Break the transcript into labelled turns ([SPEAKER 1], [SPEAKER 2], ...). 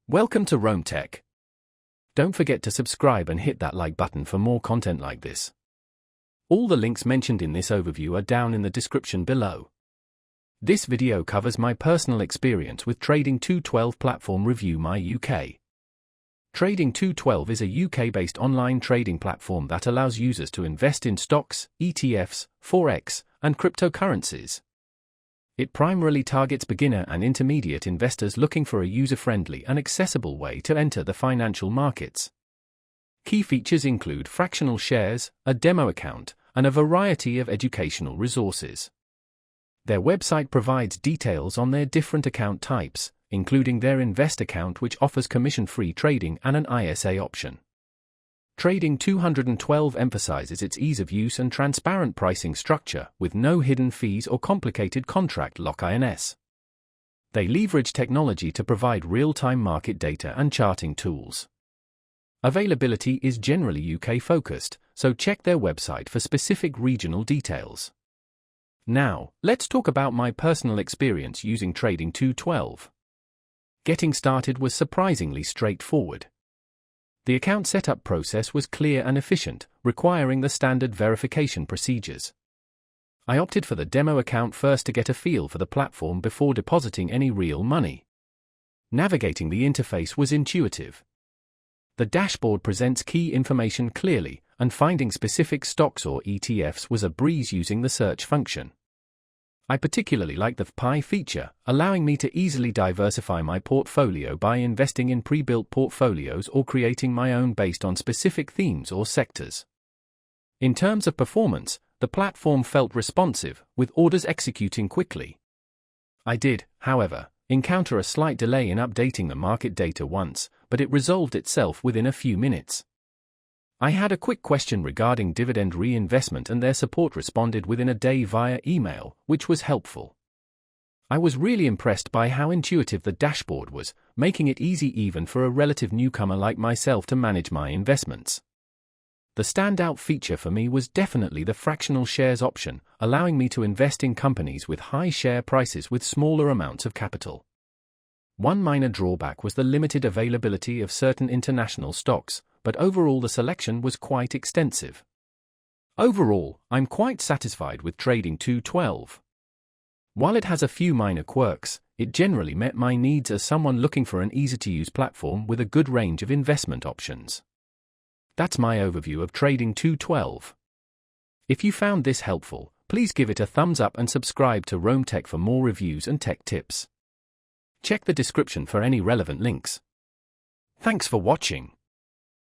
[SPEAKER 1] Welcome to Rome Tech. Don't forget to subscribe and hit that like button for more content like this. All the links mentioned in this overview are down in the description below. This video covers my personal experience with Trading 212 platform Review My UK. Trading 212 is a UK-based online trading platform that allows users to invest in stocks, ETFs, forex, and cryptocurrencies. It primarily targets beginner and intermediate investors looking for a user-friendly and accessible way to enter the financial markets. Key features include fractional shares, a demo account, and a variety of educational resources. Their website provides details on their different account types, including their Invest account, which offers commission-free trading and an ISA option. Trading 212 emphasizes its ease of use and transparent pricing structure, with no hidden fees or complicated contract lock-ins. They leverage technology to provide real-time market data and charting tools. Availability is generally UK-focused, so check their website for specific regional details. Now, let's talk about my personal experience using Trading 212. Getting started was surprisingly straightforward. The account setup process was clear and efficient, requiring the standard verification procedures. I opted for the demo account first to get a feel for the platform before depositing any real money. Navigating the interface was intuitive. The dashboard presents key information clearly, and finding specific stocks or ETFs was a breeze using the search function. I particularly like the FPI feature, allowing me to easily diversify my portfolio by investing in pre-built portfolios or creating my own based on specific themes or sectors. In terms of performance, the platform felt responsive, with orders executing quickly. I did, however, encounter a slight delay in updating the market data once, but it resolved itself within a few minutes. I had a quick question regarding dividend reinvestment, and their support responded within a day via email, which was helpful. I was really impressed by how intuitive the dashboard was, making it easy even for a relative newcomer like myself to manage my investments. The standout feature for me was definitely the fractional shares option, allowing me to invest in companies with high share prices with smaller amounts of capital. One minor drawback was the limited availability of certain international stocks, but overall the selection was quite extensive. Overall, I'm quite satisfied with Trading 212. While it has a few minor quirks, it generally met my needs as someone looking for an easy-to-use platform with a good range of investment options. That's my overview of Trading 212. If you found this helpful, please give it a thumbs up and subscribe to Rome Tech for more reviews and tech tips. Check the description for any relevant links. Thanks for watching.